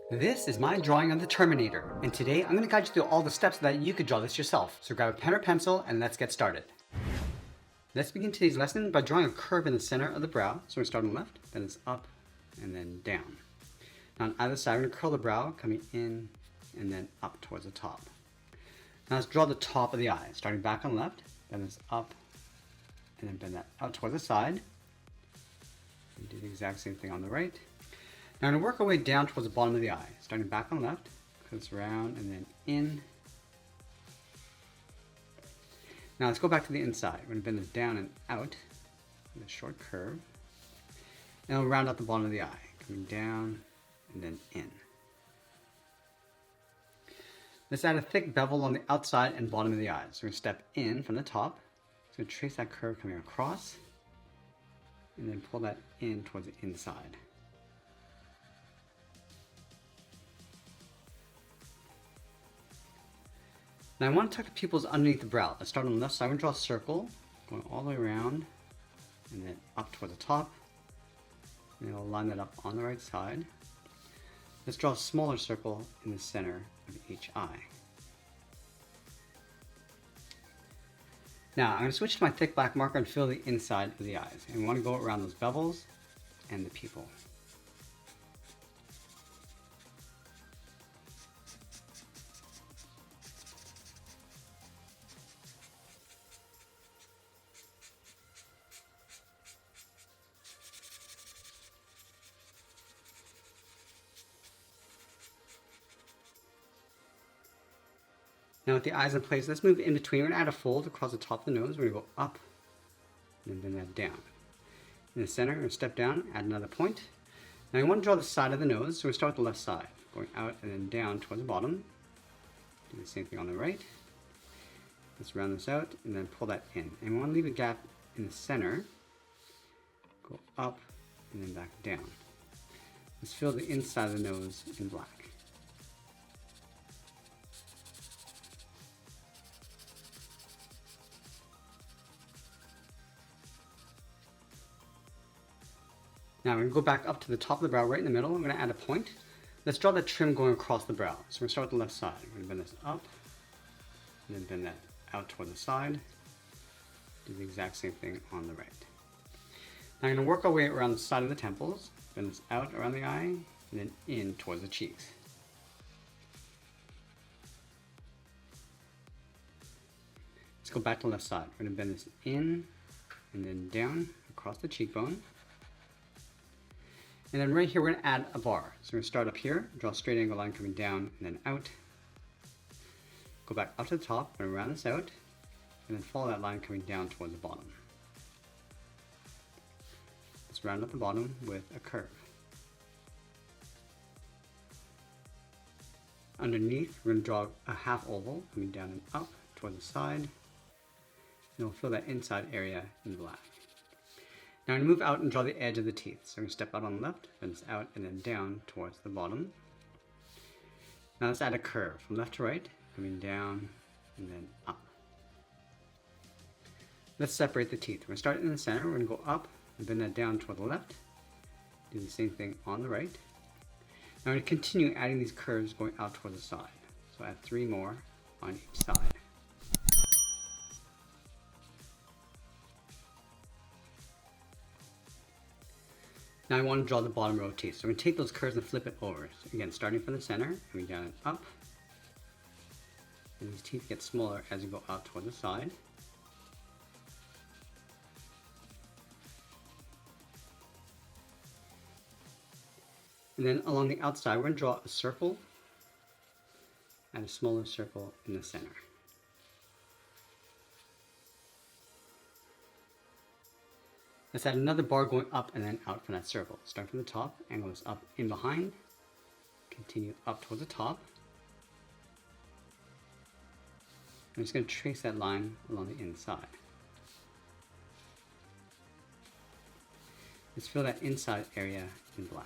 This is my drawing of the Terminator, and today I'm going to guide you through all the steps so that you could draw this yourself. So grab a pen or pencil and let's get started. Let's begin today's lesson by drawing a curve in the center of the brow. So we're starting left, then it's up, and then down. Now on either side, we're going to curl the brow, coming in and then up towards the top. Now let's draw the top of the eye, starting back on left, then it's up, and then bend that out towards the side. We do the exact same thing on the right. Now I'm going to work our way down towards the bottom of the eye, starting back on left, goes around and then in. Now let's go back to the inside. We're going to bend this down and out with a short curve. And we'll round out the bottom of the eye, coming down and then in. Let's add a thick bevel on the outside and bottom of the eye. So we're going to step in from the top. So trace that curve coming across and then pull that in towards the inside. Now I want to tuck the pupils underneath the brow. Let's start on the left side. I'm going to draw a circle going all the way around and then up toward the top. And then I'll line that up on the right side. Let's draw a smaller circle in the center of each eye. Now I'm going to switch to my thick black marker and fill the inside of the eyes. And we want to go around those bevels and the pupil. Now with the eyes in place, let's move in between. We're going to add a fold across the top of the nose. We're going to go up and then bend that down. In the center, we're going to step down, add another point. Now we want to draw the side of the nose, so we start with the left side, going out and then down towards the bottom. Do the same thing on the right. Let's round this out and then pull that in. And we want to leave a gap in the center. Go up and then back down. Let's fill the inside of the nose in black. Now we're going to go back up to the top of the brow, right in the middle. I'm going to add a point. Let's draw that trim going across the brow. So we're going to start with the left side. We're going to bend this up, and then bend that out toward the side. Do the exact same thing on the right. Now I'm going to work our way around the side of the temples. Bend this out around the eye, and then in towards the cheeks. Let's go back to the left side. We're going to bend this in, and then down across the cheekbone. And then right here, we're going to add a bar. So we're going to start up here, draw a straight angle line coming down and then out. Go back up to the top, we're going to round this out, and then follow that line coming down towards the bottom. Let's round up the bottom with a curve. Underneath, we're going to draw a half oval coming down and up towards the side. And we'll fill that inside area in black. Now I'm going to move out and draw the edge of the teeth. So I'm going to step out on the left, bend this out and then down towards the bottom. Now let's add a curve from left to right, coming down and then up. Let's separate the teeth. We're going to start in the center. We're going to go up and bend that down toward the left. Do the same thing on the right. Now I'm going to continue adding these curves going out toward the side. So add 3 more on each side. Now I want to draw the bottom row of teeth. So we're going to take those curves and flip it over. So again, starting from the center, coming down and up. And these teeth get smaller as you go out toward the side. And then along the outside, we're going to draw a circle and a smaller circle in the center. Let's add another bar going up and then out from that circle. Start from the top, angle this up in behind, continue up towards the top. I'm just going to trace that line along the inside. Let's fill that inside area in black.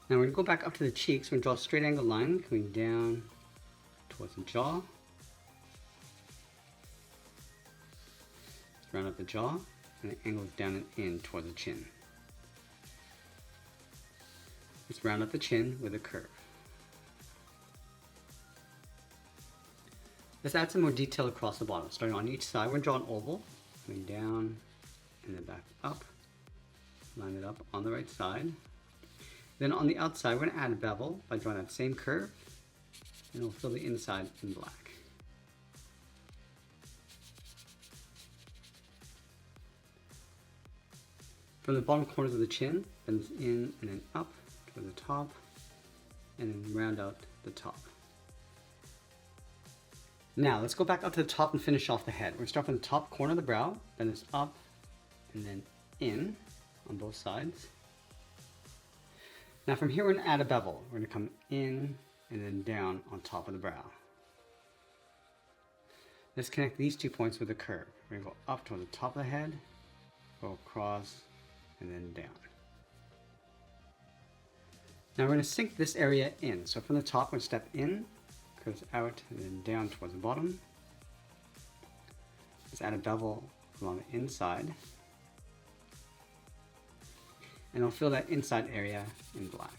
Now we're going to go back up to the cheeks. We're going to draw a straight angle line coming down towards the jaw. Round up the jaw, and it angles down and in towards the chin. Let's round up the chin with a curve. Let's add some more detail across the bottom. Starting on each side, we're going to draw an oval, coming down and then back up. Line it up on the right side. Then on the outside, we're going to add a bevel by drawing that same curve, and we'll fill the inside in black. From the bottom corners of the chin, bends in and then up to the top, and then round out the top. Now let's go back up to the top and finish off the head. We're going to start from the top corner of the brow, bend this up and then in on both sides. Now from here we're going to add a bevel. We're going to come in and then down on top of the brow. Let's connect these 2 points with a curve. We're going to go up toward the top of the head, go across, and then down. Now we're going to sink this area in. So from the top, we're going to step in, curves out, and then down towards the bottom. Let's add a bevel along the inside. And I'll fill that inside area in black.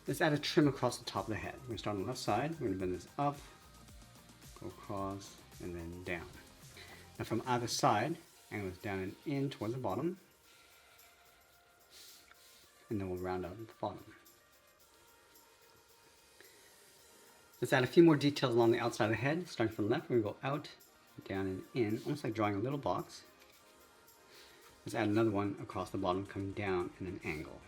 Let's add a trim across the top of the head. We're going to start on the left side. We're going to bend this up, go across, and then down. Now from either side, angles down and in towards the bottom. And then we'll round out at the bottom. Let's add a few more details along the outside of the head. Starting from the left, we're going to go out, down, and in, almost like drawing a little box. Let's add another one across the bottom, coming down in an angle.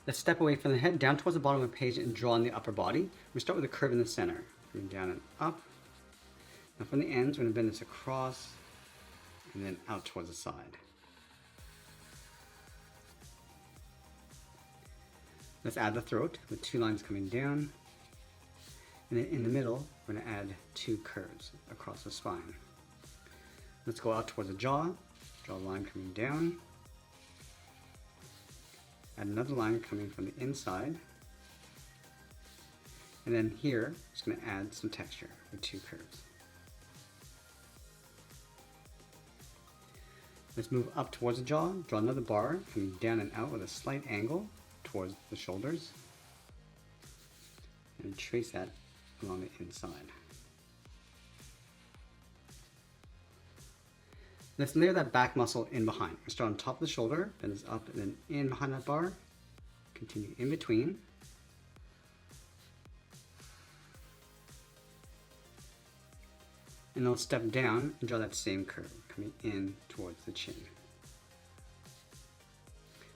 Let's step away from the head, down towards the bottom of the page and draw on the upper body. We start with a curve in the center, going down and up. Now from the ends, we're going to bend this across and then out towards the side. Let's add the throat with 2 lines coming down. And then in the middle, we're going to add 2 curves across the spine. Let's go out towards the jaw, draw a line coming down. Add another line coming from the inside. And then here, it's going to add some texture with 2 curves. Let's move up towards the jaw, draw another bar coming down and out with a slight angle towards the shoulders. And trace that along the inside. Let's layer that back muscle in behind. We start on top of the shoulder, bend this up and then in behind that bar. Continue in between. And then we'll step down and draw that same curve, coming in towards the chin.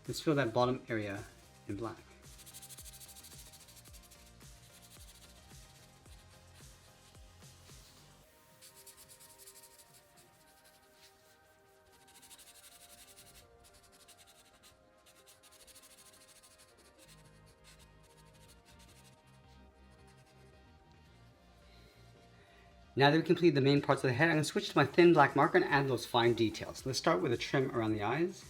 Let's fill that bottom area in black. Now that we completed the main parts of the head, I'm going to switch to my thin black marker and add those fine details. Let's start with a trim around the eyes.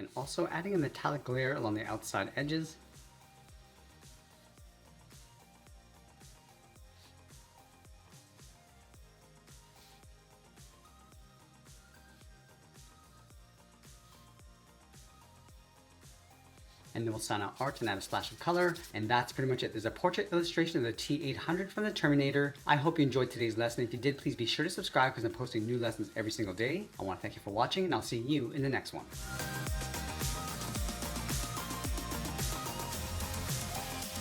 and also adding a metallic layer along the outside edges. And then we'll sign out art and add a splash of color. And that's pretty much it. There's a portrait illustration of the T-800 from the Terminator. I hope you enjoyed today's lesson. If you did, please be sure to subscribe because I'm posting new lessons every single day. I want to thank you for watching, and I'll see you in the next one.